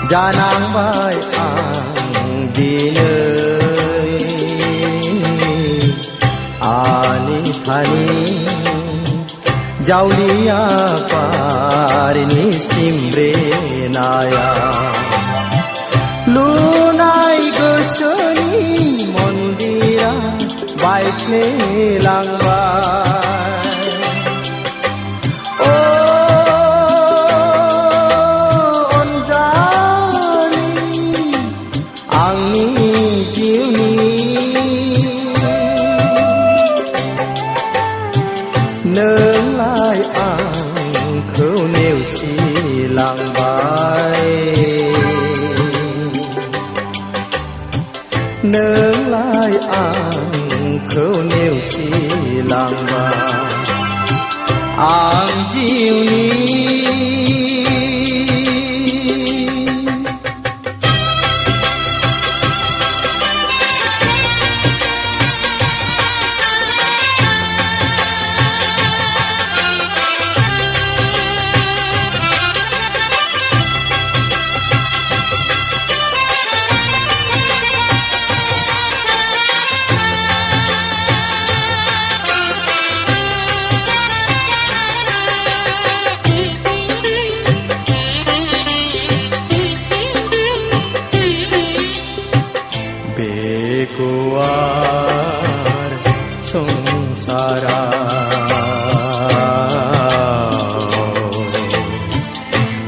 Janang bai ang dinơi ani thani jaulia parini simbre naya lunai gosoni mondira baikne langbai nương lại ang khâu nêu xì làng bài nương lại ang khâu nêu xì làng bài ang chiều ni Bekuar sengsara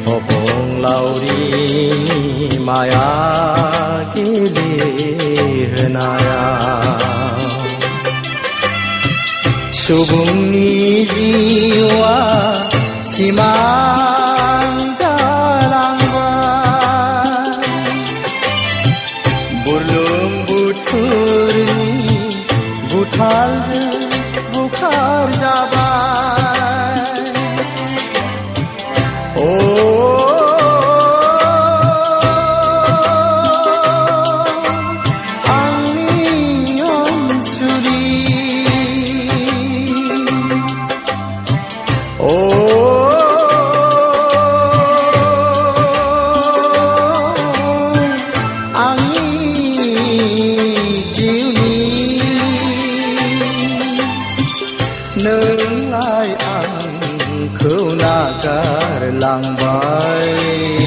Hopong lauri maya kili henaya Subungni jiwa simang jalangban Burlum buthal bukhar jabai angin yang suri nương lại ăn khâu na cар lang bay